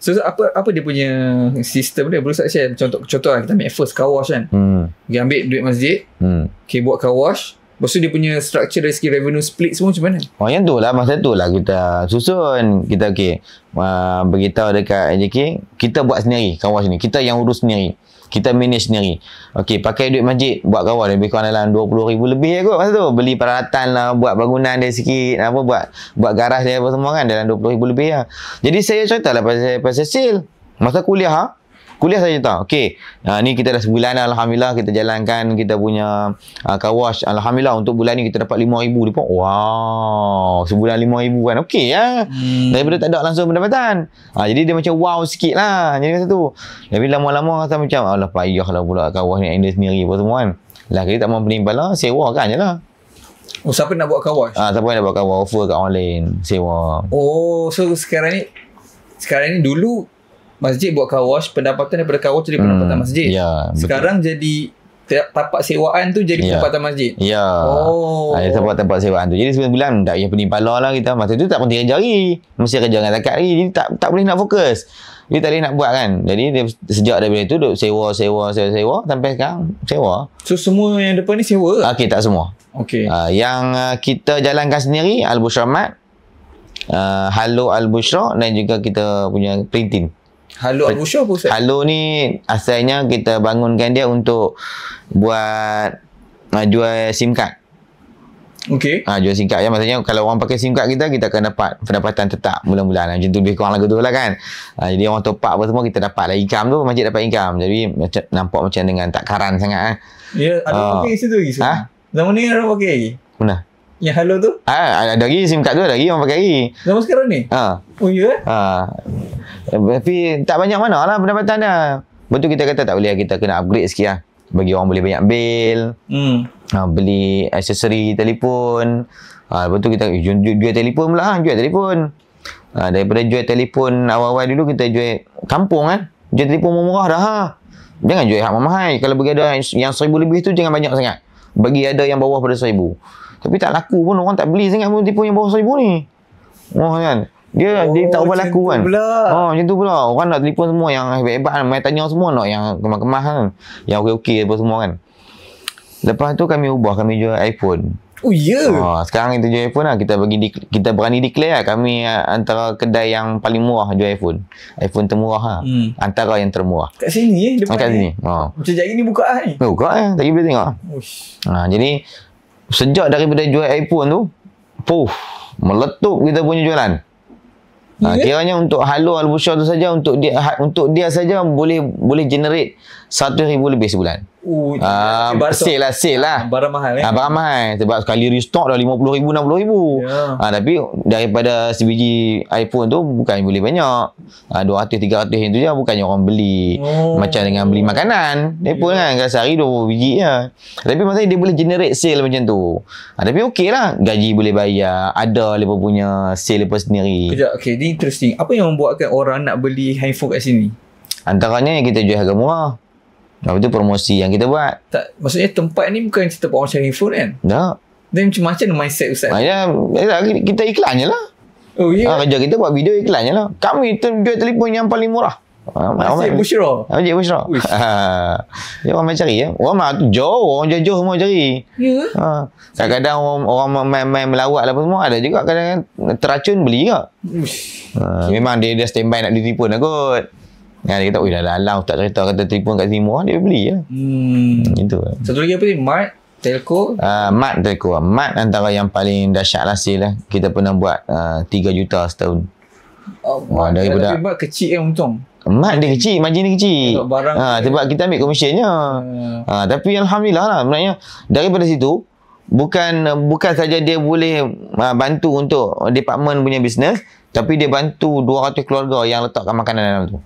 So apa dia punya sistem dia? Boleh tak share? Contoh lah, kita ambil first car wash kan. Dia ambil duit masjid. Okay, buat car wash. Lepas tu dia punya structure dari segi revenue split semua macam mana? Oh, yang tu lah, masa tu lah kita susun. Kita beritahu dekat AJK, kita buat sendiri car wash ni. Kita yang urus sendiri. Kita manage sendiri. Okey, pakai duit masjid buat car wash lebih kurang dalam 20,000 lebih kot masa tu. Beli peralatan lah, buat bangunan dia sikit, buat garaj dia apa semua kan, dalam 20,000 lebih lah. Jadi saya cerita lah pasal sale. Masa kuliah saya tahu. Okey, ni kita dah sebulan dah, alhamdulillah kita jalankan kita punya car wash. Alhamdulillah untuk bulan ni kita dapat 5,000. Dia pun wow, sebulan 5,000 kan. Okey lah. Daripada tak ada langsung pendapatan. Jadi dia macam wow sikit lah. Jadi masa tu. Tapi lama-lama rasa macam alah payah lah pula car wash ni handle sendiri apa semua kan. Lah kita tak mampu menimbal lah, sewakan je lah. Oh, siapa nak buat car wash? Siapa yang nak buat car wash, offer kat orang lain, sewa. Oh, so sekarang ni dulu masjid buat car wash, pendapatan daripada car wash jadi pendapatan masjid. Ya, sekarang jadi tapak sewaan tu jadi pendapatan masjid. Ya. Oh. Tempat sewaan tu. Jadi sebulan tak payah penimpala lah kita. Masa tu tak penting kerja lagi. Mesti kerja dengan zakat lagi. Jadi tak boleh nak fokus. Dia tak boleh nak buat kan. Jadi dia sejak daripada tu duk sewa sampai sekarang sewa. So semua yang depan ni sewa? Okey, tak semua. Okey. Yang kita jalankan sendiri Al-Bushra Mat, Halo Al-Bushra dan juga kita punya printing. Halo Al-Bushra apa Ustaz? Halo ni asalnya kita bangunkan dia untuk buat jual SIM card. Okey. Jual SIM card ya, maksudnya kalau orang pakai SIM card kita akan dapat pendapatan tetap bulan-bulan. Macam tu lebih kurang lagu tu lah kan. Jadi orang top up apa semua kita dapat lah income tu, masjid dapat income. Jadi nampak macam dengan tak karan sangat Ya, ada pakai situ lagi. Zaman ni ada pakai lagi. Mana? Yang Halo tu? Ada lagi SIM card tu, ada lagi orang pakai lagi. Zaman sekarang ni? Oh ya? Tapi tak banyak mana lah pendapatan dia. Betul kita kata tak boleh, kita kena upgrade sikit lah. Bagi orang boleh banyak bil. Beli aksesori telefon. Lepas tu kita jual telefon pula. Jual telefon. Daripada jual telefon awal-awal dulu kita jual kampung kan. Jual telefon murah dah. Jangan jual hak mahal. Kalau bagi ada yang 1,000 lebih tu jangan banyak sangat. Bagi ada yang bawah pada 1,000. Tapi tak laku pun, orang tak beli sangat pun telefon yang bawah 1,000 ni. Kan. Dia tak ubah laku kan. Macam tu pula. Orang nak telefon semua yang hebat-hebat kan. Main tanya semua nak yang kemas-kemas kan. Yang okey-okey apa semua kan. Lepas tu kami jual iPhone. Oh ya. Sekarang kita jual iPhone lah. Kita berani declare lah. Kami antara kedai yang paling murah jual iPhone. iPhone termurah lah. Antara yang termurah. Kat sini depan kat sini. Macam jari ni buka ni. Buka lah. Tak boleh tengok. Jadi sejak daripada jual iPhone tu, meletup kita punya jualan. Kiranya untuk Halo Al-Bushra tu saja, untuk dia saja boleh generate 1,000 lebih sebulan. Sale lah. Barang mahal barang mahal. Sebab sekali restock dah 50,000, 60,000. Tapi daripada sebiji iPhone tu bukan boleh banyak. 200, 300 yang tu je bukannya orang beli. Macam dengan beli makanan. IPhone kan sehari 20 biji je. Tapi maksudnya dia boleh generate sale macam tu. Tapi okey lah. Gaji boleh bayar. Ada lepas punya sale lepas sendiri. Kejap, okay, ini interesting. Apa yang membuatkan orang nak beli handphone kat sini? Antaranya yang kita jual harga murah. Lepas tu promosi yang kita buat. Tak, maksudnya tempat ni bukan cerita orang cari handphone kan? Tak. Dan macam mindset Ustaz? Kita iklan je lah. Oh ya? Kerja kita buat video iklan je lah. Kami jual telefon yang paling murah. Masjid Bushra? Masjid Bushra. Dia orang main cari ya. Orang jauh semua cari. Ya? Kadang-kadang orang main melawat lah apa semua. Ada juga kadang-kadang teracun beli juga. Memang dia standby nak ditipu nak kot. Dia kata, dah Ustaz cerita kata telefon kat sini murah, dia beli je. Itu. Satu lagi apa ni? Mat, Telco? Mat Telco. Mat antara yang paling dahsyat lah sale lah. Kita pernah buat 3 juta setahun. Daripada Mat kecil kan untung? Mat dia kecil, margin dia kecil. Sebab kita ambil komisionnya. Tapi Alhamdulillah lah. Sebenarnya daripada situ, bukan saja dia boleh bantu untuk department punya bisnes, tapi dia bantu 200 keluarga yang letakkan makanan dalam tu.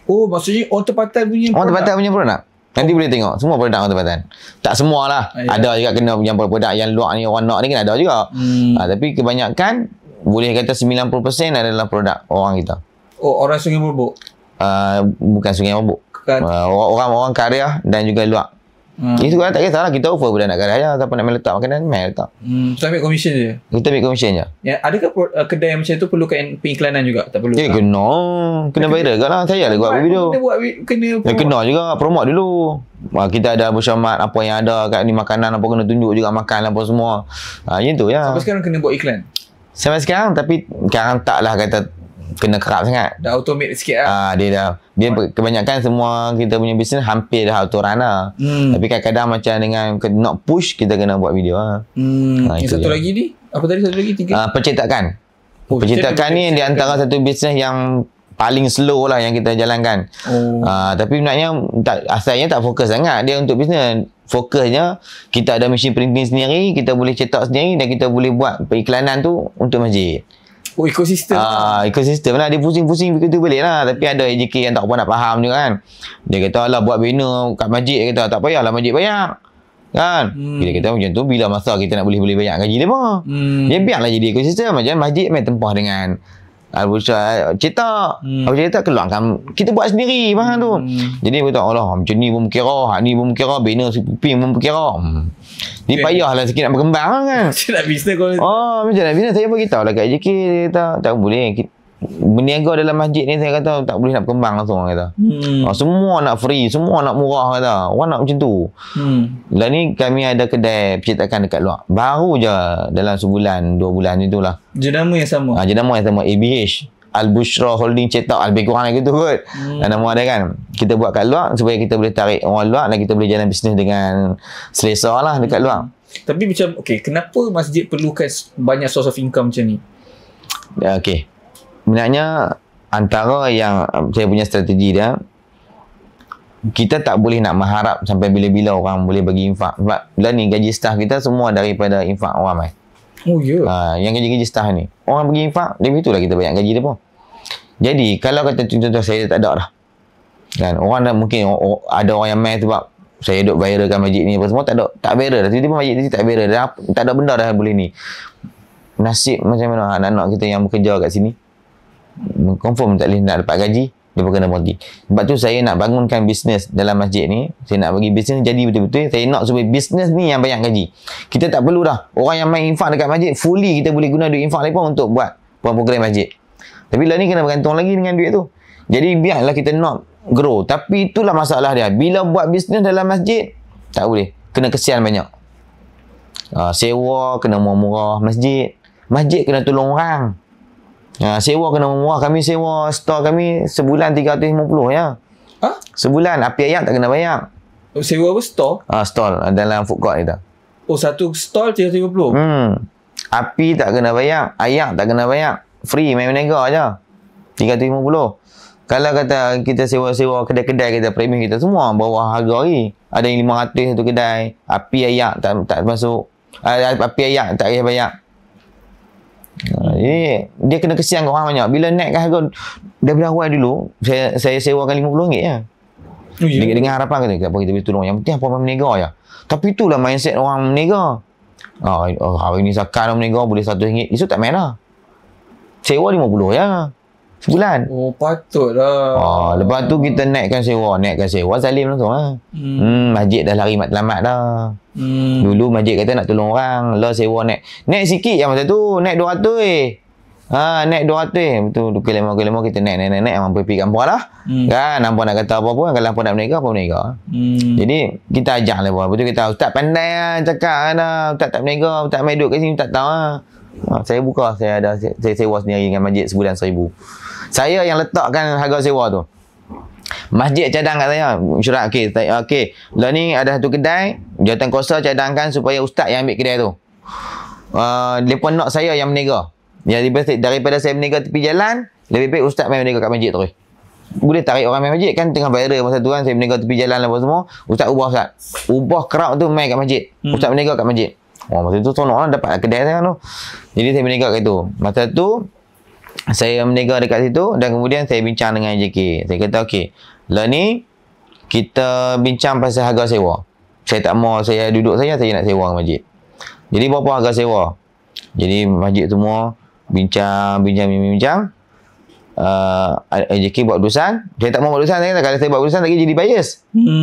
Oh, maksudnya orang tempatan punya produk? Orang tempatan punya produk. Nanti boleh tengok. Semua produk orang tempatan. Tak semua lah. Ada juga kena yang produk yang luar ni, orang nak ni kan ada juga. Tapi kebanyakan, boleh kata 90% adalah produk orang kita. Oh, orang Sungai Burbuk? Bukan Sungai Burbuk. Orang karya dan juga luar. Itu kan tak kisahlah, kita offer pun dah nak kedai lah. Siapa nak letak makanan, main letak. Kita ambil commission je. Kita ambil commission je. Ya, adakah kedai yang macam tu perlukan pengiklanan juga? Tak perlu. Kena viral juga lah. Saya lah buat video. Kena juga promote dulu. Kita ada bersyamat apa yang ada kat ni, makanan apa kena tunjuk juga, makan apa semua. Macam tu ya. Sampai sekarang kena buat iklan? Sampai sekarang, tapi sekarang taklah kata kena kerap sangat. Dah automate sikit lah. Dia kebanyakan semua kita punya bisnes hampir dah auto run lah. Tapi kadang-kadang macam dengan nak push, kita kena buat video lah. Yang satu lagi ni, apa tadi satu lagi? 3? Percetakan. Percetakan ni di antara satu bisnes yang paling slow lah yang kita jalankan. Tapi sebenarnya asalnya tak fokus sangat dia untuk bisnes. Fokusnya kita ada mesin printing sendiri, kita boleh cetak sendiri dan kita boleh buat periklanan tu untuk masjid. Ekosistem. Ekosistem lah. Dia pusing-pusing begitu balik lah. Tapi ada AJK yang tak apa nak faham je kan. Dia kata lah buat banner kat masjid. Dia kata tak payahlah masjid bayar. Kan? Bila kita macam tu, bila masa kita nak boleh bayar gaji dia pun. Dia biarlah jadi ekosistem. Macam masjid main tempah dengan cetak. Cetak keluarkan. Kita buat sendiri faham tu. Jadi kita Allah macam ni pun berkira, hak ni pun berkira, banner pin pun berkira. Dia payahlah sikit nak berkembang kan. Macam nak bisnes kalau macam nak bisnes. Saya beritahu lah kat JK, dia kata tak boleh. Berniaga dalam masjid ni saya kata tak boleh nak berkembang langsung kata. Semua nak free, semua nak murah kata. Orang nak macam tu. Lah ni kami ada kedai percetakan dekat luar. Baru je dalam sebulan, 2 bulan itulah. Jenama yang sama. Jenama yang sama, ABH. Al-Bushra Holding Cetak, lebih kurang gitu kot. Nama dia kan. Kita buat kat luar supaya kita boleh tarik orang luar dan kita boleh jalan bisnes dengan selesa lah dekat luar. Tapi macam, kenapa masjid perlukan banyak source of income macam ni? Sebenarnya antara yang saya punya strategi dia, kita tak boleh nak mengharap sampai bila-bila orang boleh bagi infak. Sebab lah ni gaji staff kita semua daripada infak orang ramai. Yang gaji-gaji staff ni orang bagi infak, dari itulah kita bayar gaji dia pun. Jadi kalau kata contoh saya tak ada dah kan, orang dah mungkin ada orang yang main sebab saya duk viralkan masjid ni apa semua, tak viral dah, tiba-tiba masjid ni tak viral dah, tak ada benda dah boleh ni. Nasib macam mana anak-anak kita yang bekerja kat sini, confirm tak boleh nak dapat gaji, dia pun kena berhenti. Sebab tu saya nak bangunkan bisnes dalam masjid ni. Saya nak bagi bisnes jadi betul-betul. Saya nak supaya bisnes ni yang banyak gaji. Kita tak perlu dah orang yang main infak dekat masjid, fully kita boleh guna duit infak ni pun untuk buat program masjid. Tapi lah ni kena bergantung lagi dengan duit tu. Jadi biarlah kita not grow. Tapi itulah masalah dia. Bila buat bisnes dalam masjid, tak boleh. Kena kesian banyak. Sewa kena murah-murah masjid. Masjid kena tolong orang. Sewa kena murah. Kami sewa store kami sebulan 350 ya. Sebulan. Api ayak tak kena bayar. Sewa apa store? Stall dalam food court kita. Satu stall 350? Api tak kena bayar. Ayak tak kena bayar. Free main berniaga je. 350. Kalau kata kita sewa-sewa kedai-kedai kita, premis kita semua bawah harga lagi. Ada yang 500 satu kedai. Api ayak tak masuk. Api ayak tak payah bayar. Jadi dia kena kesian ke orang banyak. Bila naikkan harga daripada awal dulu, saya sewakan RM50 je. Dengan harapan kata apa kita boleh tolong. Yang penting apa orang berniaga je. Tapi itulah mindset orang berniaga. Hari ni sakan orang berniaga boleh RM100. Itu tak main lah. Sewa RM50 je sebulan. Patutlah. Lepas tu kita naikkan sewa Salim langsung lah. Masjid dah lari matlamat dah. Dulu masjid kata nak tolong orang, lah sewa naik sikit yang masa tu, naik 200 naik 200 betul, kelima kita naik memang pergi kampung lah. Kan hampa nak kata apa-apa, kalau hampa nak berniaga. Jadi kita ajar lah, betul kita ustaz pandai lah cakap lah, ustaz tak berniaga, ustaz main duduk kat sini, tak tahu lah. Saya buka, saya sewa sendiri dengan masjid sebulan 1,000. Saya yang letakkan harga sewa tu. Masjid cadang kat saya syurat. Okey. Lah ni ada satu kedai, jawatan kuasa cadangkan supaya ustaz yang ambil kedai tu. Depa nak saya yang berniaga. Daripada saya berniaga tepi jalan, lebih baik ustaz main berniaga kat masjid terus. Boleh tarik orang main masjid kan, tengah viral masa tu kan, saya berniaga tepi jalan apa semua, ustaz ubah crowd tu main kat masjid. Ustaz berniaga kat masjid. Masa tu tolong lah dapat kedai saya tu. Jadi saya berniaga kat situ. Masa tu saya berniaga dekat situ dan kemudian saya bincang dengan JK. Saya kata lah ni kita bincang pasal harga sewa. Saya tak mau saya duduk saya nak sewa masjid. Jadi berapa harga sewa? Jadi masjid semua bincang. AJK buat keputusan. Saya tak mau buat keputusan. Saya kata, kalau saya buat keputusan lagi jadi bias.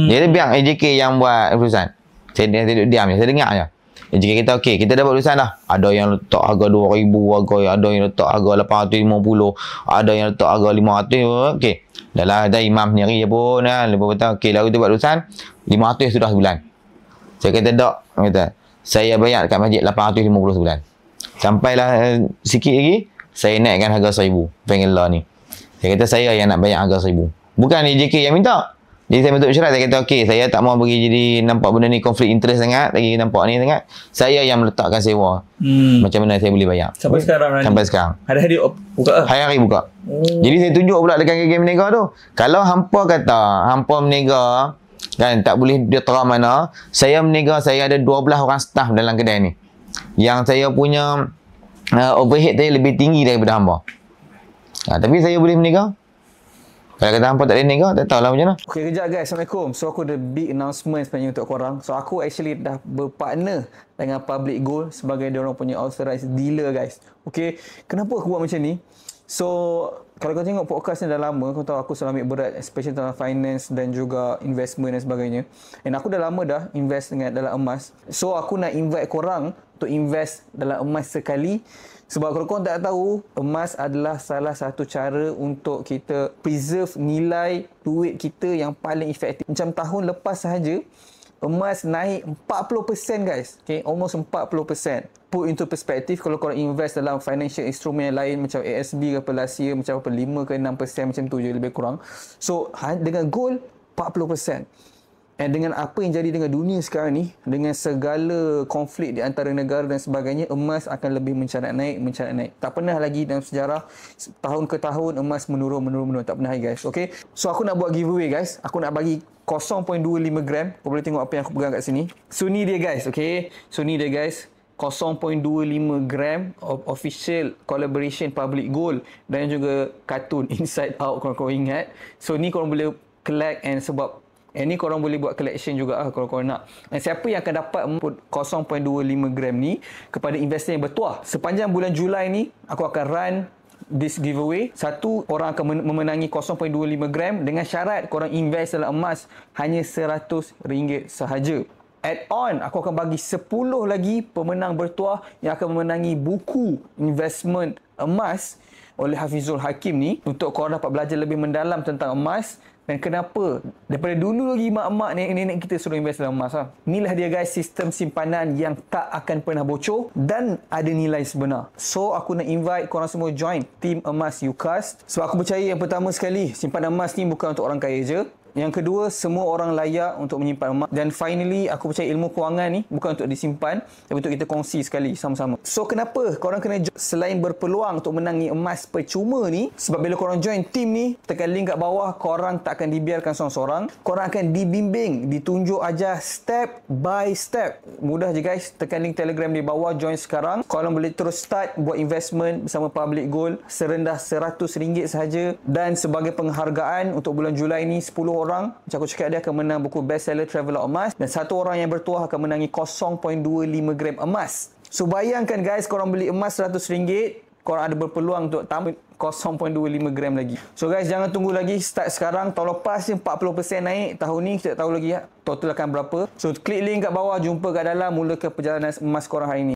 Jadi biar AJK yang buat keputusan. Saya duduk diam je. Saya dengar je. AJK kita okey, kita dah buat keputusan dah. Ada yang letak harga 2,000, ada yang letak harga 850, ada yang letak harga 500. Okey. Dah lah, dah imam sendiri je pun. Lepas kata, okey, lalu kita buat keputusan 500 sudah sebulan. Saya kata tak. Kata, saya bayar dekat masjid 850 sebulan. Sampailah sikit lagi, saya naikkan harga 1,000. Vanilla ni. Saya kata saya yang nak bayar harga 1,000. Bukan AJK yang minta. Jadi saya bentuk syarat. Saya kata okey, saya tak mau bagi jadi nampak benda ni konflik interest sangat. Lagi nampak ni sangat. Saya yang meletakkan sewa. Macam mana saya boleh bayar. Sampai sekarang. Sampai sekarang. Hari-hari buka? Hari-hari buka. Jadi saya tunjuk pula dekat game menega tu. Kalau hampa kata, hampa menega kan tak boleh dia terang mana. Saya menega, saya ada 12 orang staff dalam kedai ni. Yang saya punya overhead saya lebih tinggi daripada hampa. Tapi saya boleh menega. Kalau kata hampa tak boleh menega, tak tahulah macam mana. Okay, kejap guys. Assalamualaikum. So, aku ada big announcement sebenarnya untuk korang. So, aku actually dah berpartner dengan Public Gold sebagai diorang punya authorized dealer guys. Okay, kenapa aku buat macam ni? So, kalau kau tengok podcast ni dah lama, kau tahu aku selalu ambil berat, especially tentang finance dan juga investment dan sebagainya. Dan aku dah lama dah invest dalam emas. So, aku nak invite korang untuk invest dalam emas sekali. Sebab kalau korang tak tahu, emas adalah salah satu cara untuk kita preserve nilai duit kita yang paling efektif. Macam tahun lepas sahaja, emas naik 40% guys. Okay, almost 40%. Put into perspective, kalau korang invest dalam financial instrument yang lain macam ASB ke Pelasia, macam apa 5 ke 6% macam tu je lebih kurang. So, dengan gold 40%. Dan dengan apa yang jadi dengan dunia sekarang ni, dengan segala konflik di antara negara dan sebagainya, emas akan lebih mencarat naik. Tak pernah lagi dalam sejarah, tahun ke tahun emas menurun. Tak pernah lagi guys. Okay. So, aku nak buat giveaway guys. Aku nak bagi 0.25 gram. Kau boleh tengok apa yang aku pegang kat sini. So, ni dia guys. Okay. So, ni dia guys. 0.25 gram of official collaboration Public Gold dan juga kartun Inside Out korang ingat. So, ni korang boleh collect and sebab ni korang boleh buat collection juga kalau korang nak. Dan siapa yang akan dapat 0.25 gram ni kepada investor yang bertuah. Sepanjang bulan Julai ni, aku akan run this giveaway. Satu orang akan memenangi 0.25 gram dengan syarat korang invest dalam emas hanya RM100 sahaja. Add on, aku akan bagi 10 lagi pemenang bertuah yang akan memenangi buku investment emas oleh Hafizul Hakim ni untuk korang dapat belajar lebih mendalam tentang emas. Dan kenapa? Daripada dulu lagi mak-mak nenek-nenek kita suruh invest dalam emas. Inilah dia guys, sistem simpanan yang tak akan pernah bocor dan ada nilai sebenar. So, aku nak invite korang semua join Team Emas UCAS. Sebab aku percaya yang pertama sekali, simpanan emas ni bukan untuk orang kaya je. Yang kedua, semua orang layak untuk menyimpan emas. Dan finally, aku percaya ilmu kewangan ni bukan untuk disimpan, tapi untuk kita kongsi sekali sama-sama. So, kenapa korang kena join? Selain berpeluang untuk menangi emas percuma ni, sebab bila korang join team ni, tekan link kat bawah, korang tak akan dibiarkan seorang-seorang. Korang akan dibimbing, ditunjuk ajar step by step. Mudah je guys, tekan link Telegram di bawah, join sekarang. Korang boleh terus start buat investment bersama Public Gold serendah RM100 sahaja. Dan sebagai penghargaan untuk bulan Julai ni, 10 orang macam aku cakap dia akan menang buku bestseller Traveller Emas dan satu orang yang bertuah akan menangi 0.25 gram emas. So bayangkan guys, korang beli emas RM100, korang ada berpeluang untuk tambah 0.25 gram lagi. So guys, jangan tunggu lagi, start sekarang. Tahun lepas je 40% naik, tahun ni kita tak tahu lagi total akan berapa. So klik link kat bawah, jumpa kat dalam, mulakan perjalanan emas korang hari ni.